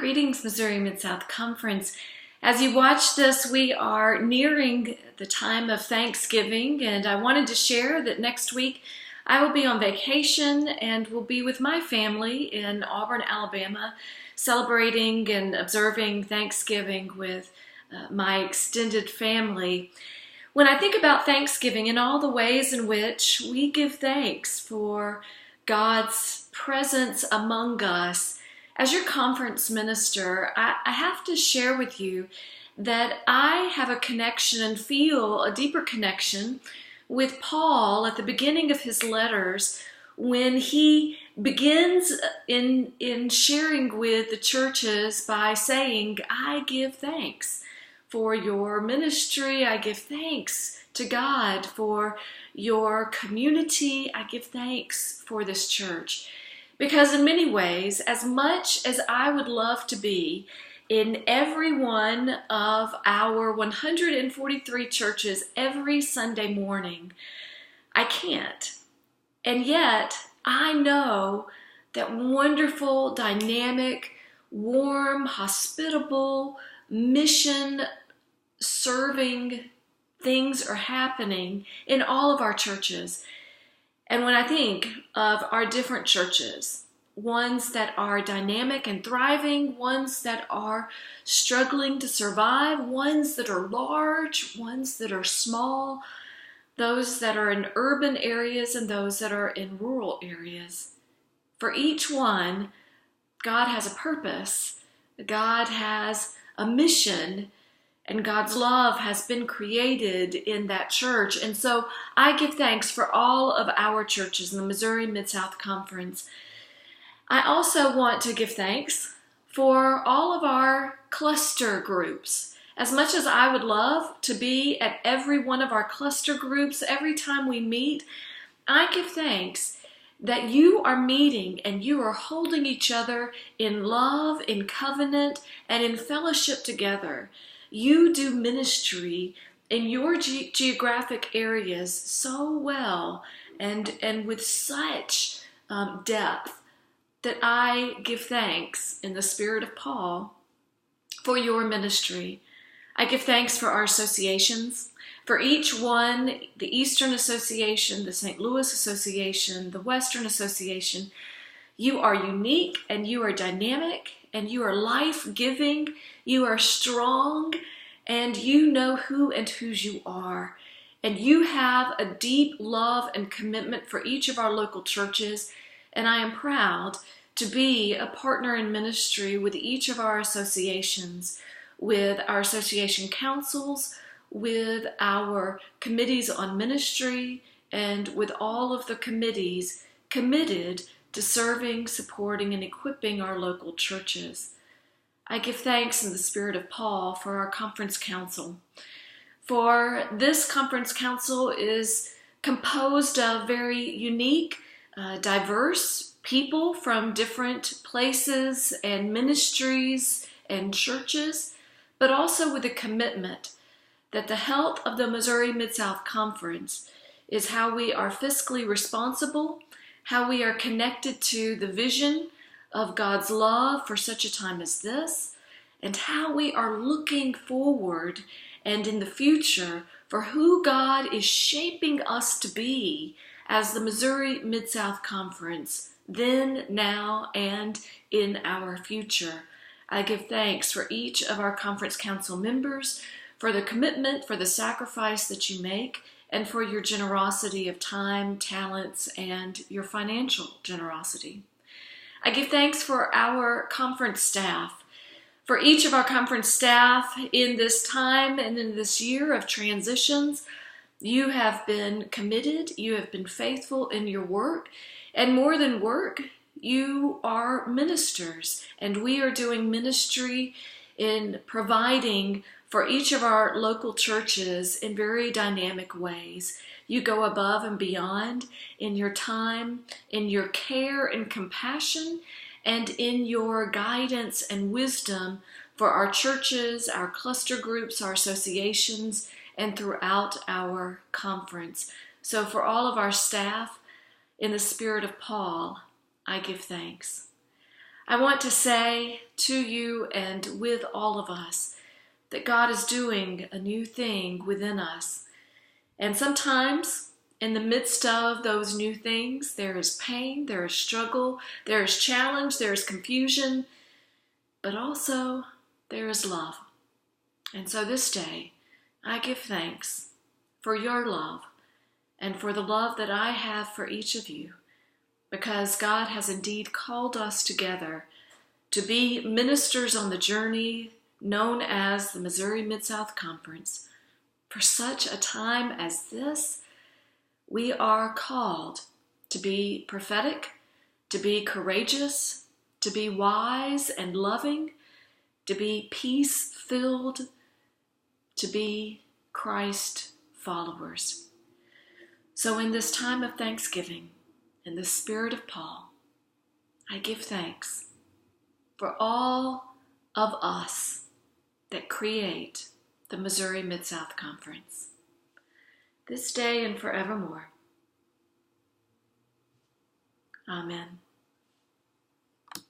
Greetings, Missouri Mid-South Conference. As you watch this, we are nearing the time of Thanksgiving, and I wanted to share that next week I will be on vacation and will be with my family in Auburn, Alabama, celebrating and observing Thanksgiving with my extended family. When I think about Thanksgiving and all the ways in which we give thanks for God's presence among us, as your conference minister, I have to share with you that I have a connection and feel a deeper connection with Paul at the beginning of his letters when he begins in sharing with the churches by saying, I give thanks for your ministry. I give thanks to God for your community. I give thanks for this church. Because in many ways, as much as I would love to be in every one of our 143 churches every Sunday morning, I can't. And yet, I know that wonderful, dynamic, warm, hospitable, mission-serving things are happening in all of our churches. And when I think of our different churches, ones that are dynamic and thriving, ones that are struggling to survive, ones that are large, ones that are small, those that are in urban areas and those that are in rural areas, for each one, God has a purpose, God has a mission, and God's love has been created in that church. And so I give thanks for all of our churches in the Missouri Mid-South Conference. I also want to give thanks for all of our cluster groups. As much as I would love to be at every one of our cluster groups every time we meet, I give thanks that you are meeting and you are holding each other in love, in covenant, and in fellowship together. You do ministry in your geographic areas so well and with such depth that I give thanks in the spirit of Paul for your ministry. I give thanks for our associations, for each one, the Eastern Association, the St. Louis Association, the Western Association. You are unique and you are dynamic and you are life-giving, you are strong, and you know who and whose you are. And you have a deep love and commitment for each of our local churches, and I am proud to be a partner in ministry with each of our associations, with our association councils, with our committees on ministry, and with all of the committees committed to serving, supporting, and equipping our local churches. I give thanks in the spirit of Paul for our conference council. For this conference council is composed of very unique, diverse people from different places and ministries and churches, but also with a commitment that the health of the Missouri Mid-South Conference is how we are fiscally responsible, how we are connected to the vision of God's love for such a time as this, and how we are looking forward and in the future for who God is shaping us to be as the Missouri Mid-South Conference, then, now, and in our future. I give thanks for each of our conference council members, for the commitment, for the sacrifice that you make, and for your generosity of time, talents, and your financial generosity. I give thanks for our conference staff, for each of our conference staff in this time and in this year of transitions. You have been committed, you have been faithful in your work, and more than work, you are ministers, and we are doing ministry in providing for each of our local churches in very dynamic ways. You go above and beyond in your time, in your care and compassion, and in your guidance and wisdom for our churches, our cluster groups, our associations, and throughout our conference. So for all of our staff, in the spirit of Paul, I give thanks. I want to say to you and with all of us that God is doing a new thing within us. And sometimes in the midst of those new things, there is pain, there is struggle, there is challenge, there is confusion, but also there is love. And so this day, I give thanks for your love and for the love that I have for each of you, because God has indeed called us together to be ministers on the journey known as the Missouri Mid-South Conference. For such a time as this, we are called to be prophetic, to be courageous, to be wise and loving, to be peace-filled, to be Christ followers. So in this time of thanksgiving, in the spirit of Paul, I give thanks for all of us that create the Missouri Mid-South Conference, this day and forevermore. Amen.